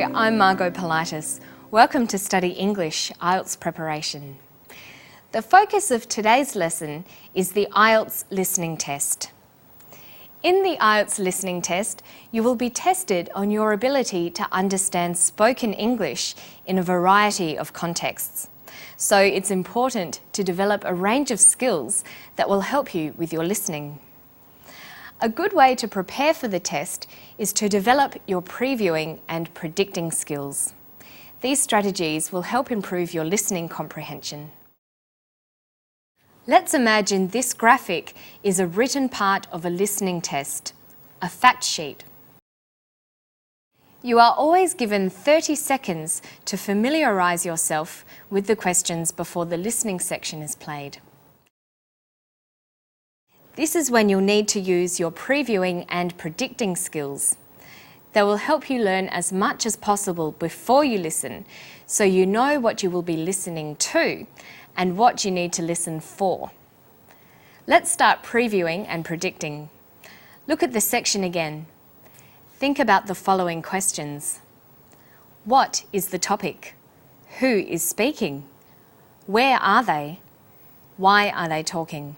I'm Margot Politis. Welcome to Study English IELTS Preparation. The focus of today's lesson is the IELTS listening test. In the IELTS listening test, you will be tested on your ability to understand spoken English in a variety of contexts. So it's important to develop a range of skills that will help you with your listening. A good way to prepare for the test is to develop your previewing and predicting skills. These strategies will help improve your listening comprehension. Let's imagine this graphic is a written part of a listening test, a fact sheet. You are always given 30 seconds to familiarise yourself with the questions before the listening section is played. This is when you'll need to use your previewing and predicting skills. They will help you learn as much as possible before you listen, so you know what you will be listening to and what you need to listen for. Let's start previewing and predicting. Look at the section again. Think about the following questions. What is the topic? Who is speaking? Where are they? Why are they talking?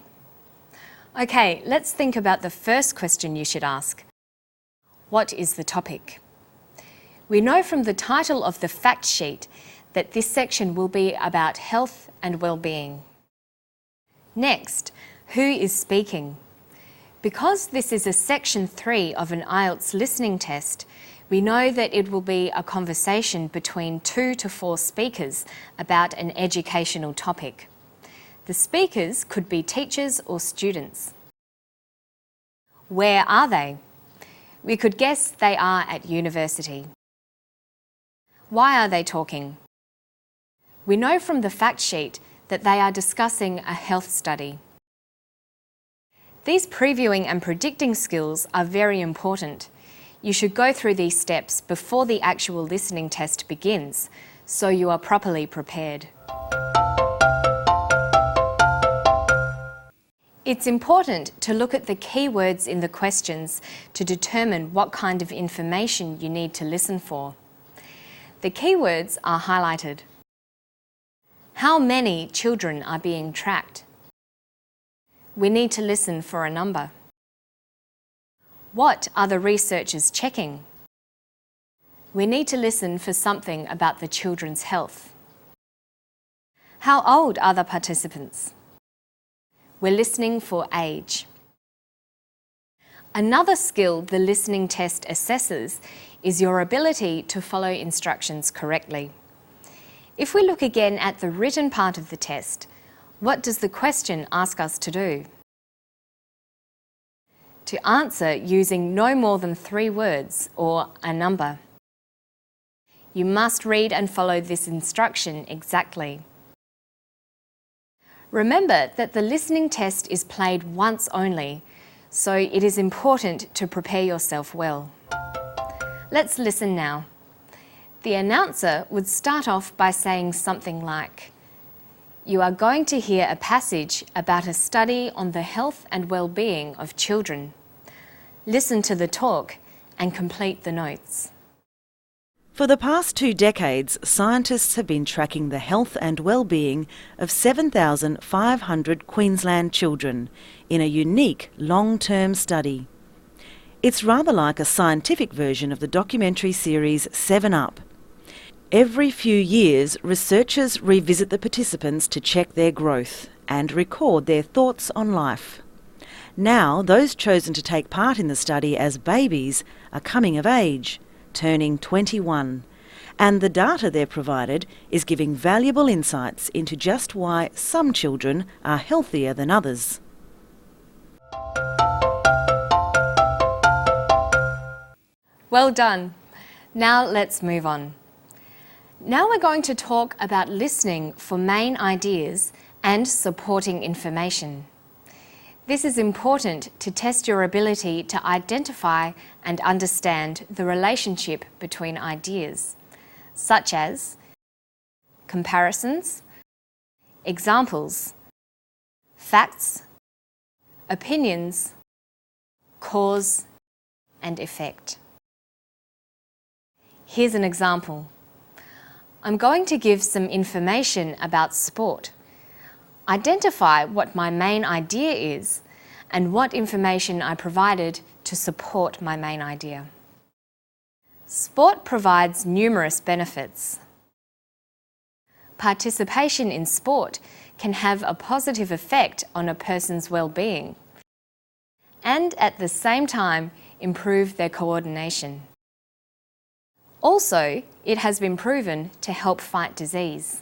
Okay, let's think about the first question you should ask. What is the topic? We know from the title of the fact sheet that this section will be about health and well-being. Next, who is speaking? Because this is a section 3 of an IELTS listening test, we know that it will be a conversation between 2 to 4 speakers about an educational topic. The speakers could be teachers or students. Where are they? We could guess they are at university. Why are they talking? We know from the fact sheet that they are discussing a health study. These previewing and predicting skills are very important. You should go through these steps before the actual listening test begins, so you are properly prepared. It's important to look at the keywords in the questions to determine what kind of information you need to listen for. The keywords are highlighted. How many children are being tracked? We need to listen for a number. What are the researchers checking? We need to listen for something about the children's health. How old are the participants? We're listening for age. Another skill the listening test assesses is your ability to follow instructions correctly. If we look again at the written part of the test, what does the question ask us to do? To answer using no more than 3 words or a number. You must read and follow this instruction exactly. Remember that the listening test is played once only, so it is important to prepare yourself well. Let's listen now. The announcer would start off by saying something like, "You are going to hear a passage about a study on the health and well-being of children. Listen to the talk and complete the notes." For the past 2 decades, scientists have been tracking the health and well-being of 7,500 Queensland children in a unique long-term study. It's rather like a scientific version of the documentary series 7UP. Every few years, researchers revisit the participants to check their growth and record their thoughts on life. Now, those chosen to take part in the study as babies are coming of age, turning 21, and the data they're provided is giving valuable insights into just why some children are healthier than others. Well done. Now let's move on. Now we're going to talk about listening for main ideas and supporting information. This is important to test your ability to identify and understand the relationship between ideas, such as comparisons, examples, facts, opinions, cause and effect. Here's an example. I'm going to give some information about sport. Identify what my main idea is and what information I provided to support my main idea. Sport provides numerous benefits. Participation in sport can have a positive effect on a person's well-being and at the same time improve their coordination. Also, it has been proven to help fight disease.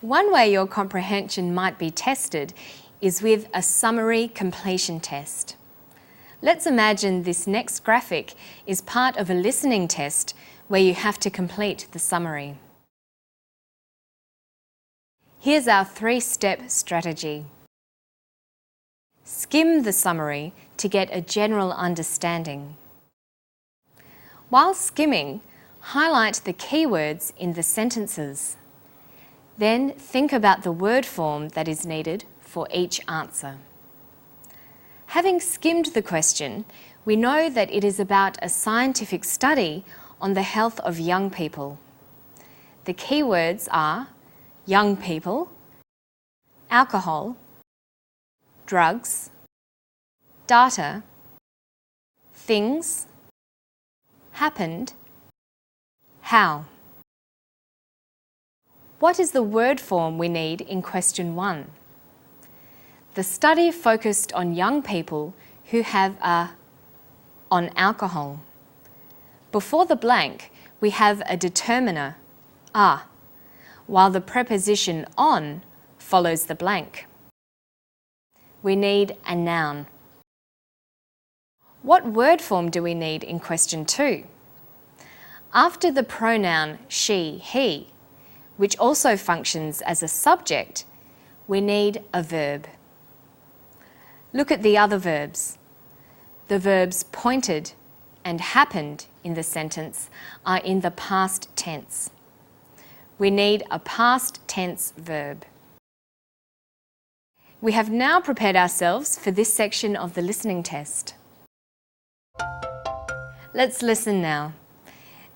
One way your comprehension might be tested is with a summary completion test. Let's imagine this next graphic is part of a listening test where you have to complete the summary. Here's our 3-step strategy. Skim the summary to get a general understanding. While skimming, highlight the keywords in the sentences. Then think about the word form that is needed for each answer. Having skimmed the question, we know that it is about a scientific study on the health of young people. The keywords are young people, alcohol, drugs, data, things, happened, how. What is the word form we need in question 1? The study focused on young people who have on alcohol. Before the blank, we have a determiner, a, while the preposition on follows the blank. We need a noun. What word form do we need in question 2? After the pronoun she, he, which also functions as a subject, we need a verb. Look at the other verbs. The verbs pointed and happened in the sentence are in the past tense. We need a past tense verb. We have now prepared ourselves for this section of the listening test. Let's listen now.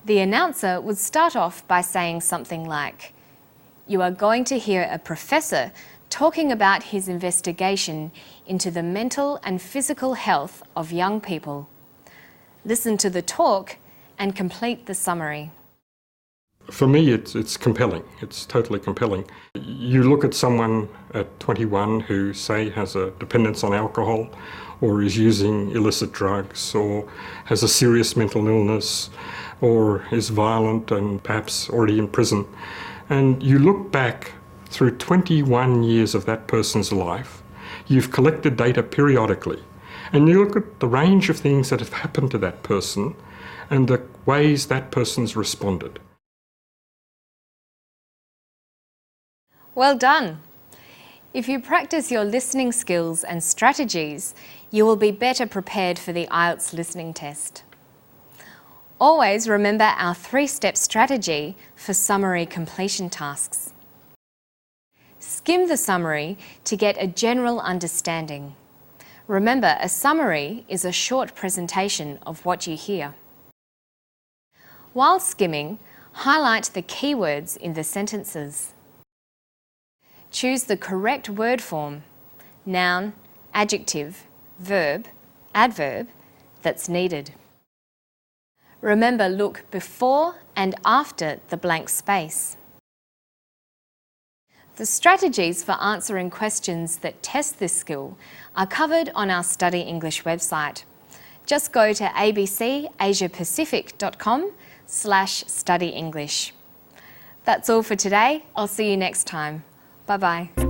The announcer would start off by saying something like, "You are going to hear a professor talking about his investigation into the mental and physical health of young people." Listen to the talk and complete the summary. For me, it's compelling. It's totally compelling. You look at someone at 21 who, say, has a dependence on alcohol or is using illicit drugs or has a serious mental illness or is violent and perhaps already in prison. And you look back through 21 years of that person's life. You've collected data periodically. And you look at the range of things that have happened to that person and the ways that person's responded. Well done! If you practice your listening skills and strategies, you will be better prepared for the IELTS listening test. Always remember our 3-step strategy for summary completion tasks. Skim the summary to get a general understanding. Remember, a summary is a short presentation of what you hear. While skimming, highlight the keywords in the sentences. Choose the correct word form, noun, adjective, verb, adverb, that's needed. Remember, look before and after the blank space. The strategies for answering questions that test this skill are covered on our Study English website. Just go to abcasiapacific.com/studyenglish. That's all for today. I'll see you next time. Bye-bye.